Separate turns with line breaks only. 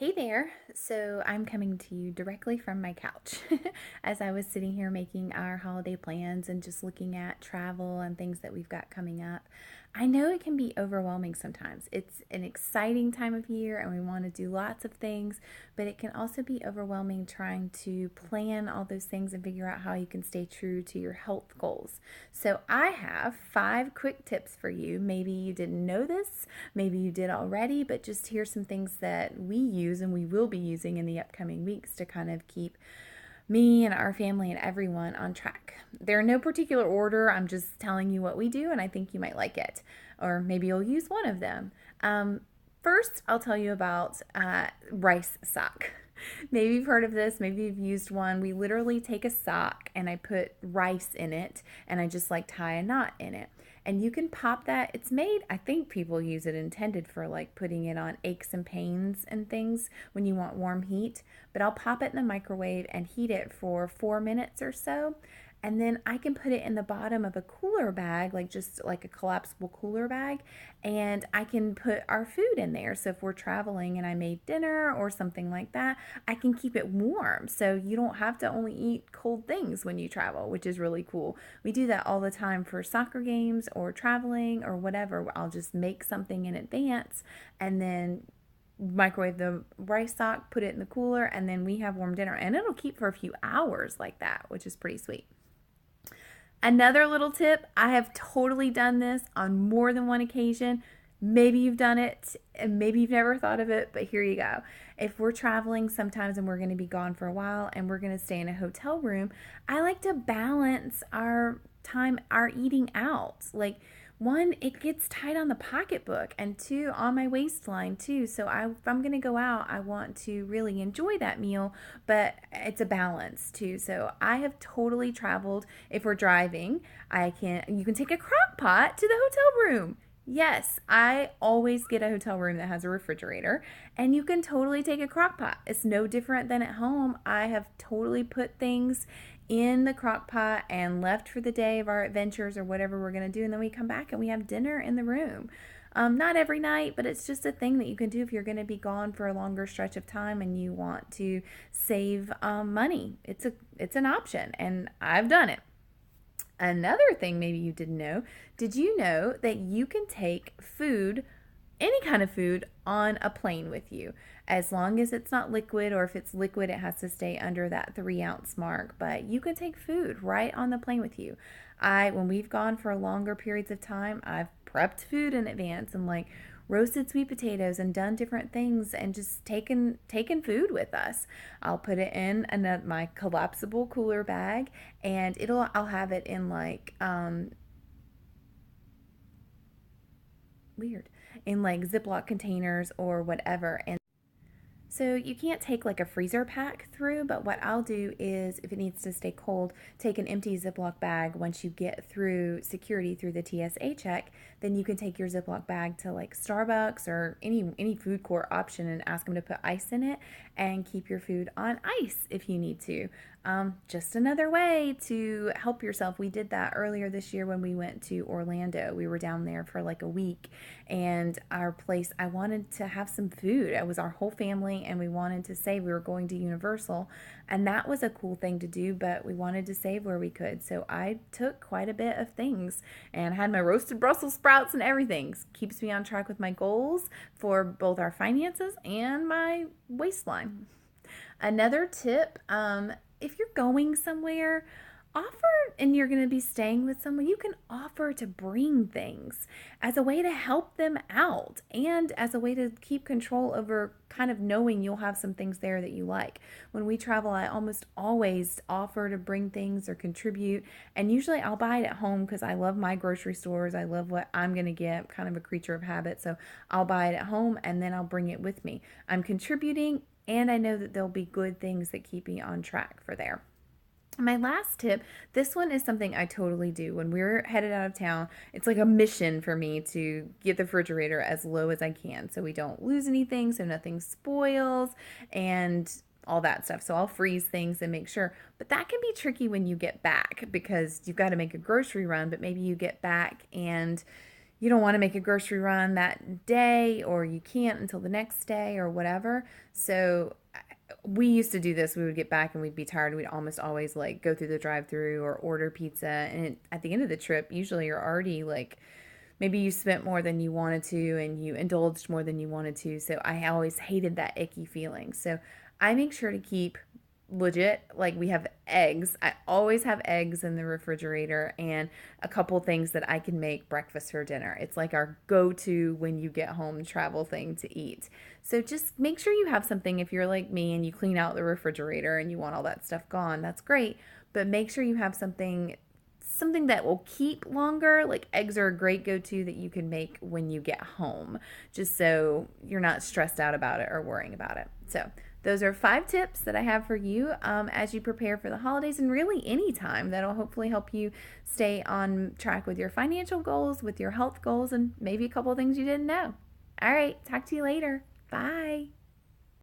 Hey there. So I'm coming to you directly from my couch as I was sitting here making our holiday plans and just looking at travel and things that we've got coming up. I know it can be overwhelming sometimes. It's an exciting time of year and we want to do lots of things, but it can also be overwhelming trying to plan all those things and figure out how you can stay true to your health goals. So I have 5 quick tips for you. Maybe you didn't know this, maybe you did already, but just here's some things that we use and we will be using in the upcoming weeks to kind of keep me and our family and everyone on track. They're in no particular order. I'm just telling you what we do, and I think you might like it. Or maybe you'll use one of them. First, I'll tell you about rice sock. Maybe you've heard of this. Maybe you've used one. We literally take a sock and I put rice in it and I just like tie a knot in it. And you can pop that. It's made, I think people use it intended for like putting it on aches and pains and things when you want warm heat. But I'll pop it in the microwave and heat it for 4 minutes or so. And then I can put it in the bottom of a cooler bag, like just like a collapsible cooler bag, and I can put our food in there. So if we're traveling and I made dinner or something like that, I can keep it warm. So you don't have to only eat cold things when you travel, which is really cool. We do that all the time for soccer games or traveling or whatever. I'll just make something in advance and then microwave the rice sock, put it in the cooler, and then we have warm dinner. And it'll keep for a few hours like that, which is pretty sweet. Another little tip, I have totally done this on more than one occasion. Maybe you've done it and maybe you've never thought of it, but here you go. If we're traveling sometimes and we're going to be gone for a while and we're going to stay in a hotel room, I like to balance our time, our eating out. Like, one, it gets tight on the pocketbook, and two, on my waistline too. So if I'm gonna go out, I want to really enjoy that meal, but it's a balance too. So I have totally traveled. If we're driving, you can take a crock pot to the hotel room. Yes, I always get a hotel room that has a refrigerator, and you can totally take a crock pot. It's no different than at home. I have totally put things in the crock pot and left for the day of our adventures or whatever we're going to do, and then we come back and we have dinner in the room. Not every night, but it's just a thing that you can do if you're going to be gone for a longer stretch of time and you want to save money. It's an option, and I've done it. Another thing maybe you didn't know, did you know that you can take food, any kind of food, on a plane with you? As long as it's not liquid, or if it's liquid, it has to stay under that 3 ounce mark. But you can take food right on the plane with you. When we've gone for longer periods of time, I've prepped food in advance and like roasted sweet potatoes and done different things and just taken food with us. I'll put it in my collapsible cooler bag, and I'll have it in like weird in like Ziploc containers or whatever. And so you can't take like a freezer pack through, but what I'll do is, if it needs to stay cold, take an empty Ziploc bag. Once you get through security through the TSA check, then you can take your Ziploc bag to like Starbucks or any food court option and ask them to put ice in it and keep your food on ice if you need to. Just another way to help yourself. We did that earlier this year when we went to Orlando. We were down there for like a week, and our place, I wanted to have some food. It was our whole family, and we wanted to save. We were going to Universal, and that was a cool thing to do, but we wanted to save where we could. So I took quite a bit of things and had my roasted Brussels sprouts and everything. Keeps me on track with my goals for both our finances and my waistline. Another tip, if you're going somewhere, offer, and you're going to be staying with someone, you can offer to bring things as a way to help them out and as a way to keep control over kind of knowing you'll have some things there that you like. When we travel, I almost always offer to bring things or contribute, and usually I'll buy it at home because I love my grocery stores. I love what I'm going to get. I'm kind of a creature of habit, so I'll buy it at home and then I'll bring it with me. I'm contributing, and I know that there'll be good things that keep me on track for there. My last tip, this one is something I totally do when we're headed out of town. It's like a mission for me to get the refrigerator as low as I can so we don't lose anything, so nothing spoils and all that stuff. So I'll freeze things and make sure. But that can be tricky when you get back because you've got to make a grocery run, but maybe you get back and you don't want to make a grocery run that day, or you can't until the next day or whatever. So we used to do this. We would get back and we'd be tired. We'd almost always like go through the drive-through or order pizza. And at the end of the trip, usually you're already like, maybe you spent more than you wanted to and you indulged more than you wanted to. So I always hated that icky feeling. So I make sure to keep legit, like we have eggs. I always have eggs in the refrigerator and a couple things that I can make breakfast or dinner. It's like our go-to when you get home travel thing to eat. So just make sure you have something. If you're like me and you clean out the refrigerator and you want all that stuff gone, that's great. But make sure you have something that will keep longer. Like eggs are a great go-to that you can make when you get home, just so you're not stressed out about it or worrying about it. So those are 5 tips that I have for you as you prepare for the holidays, and really any time that'll hopefully help you stay on track with your financial goals, with your health goals, and maybe a couple of things you didn't know. All right, talk to you later. Bye.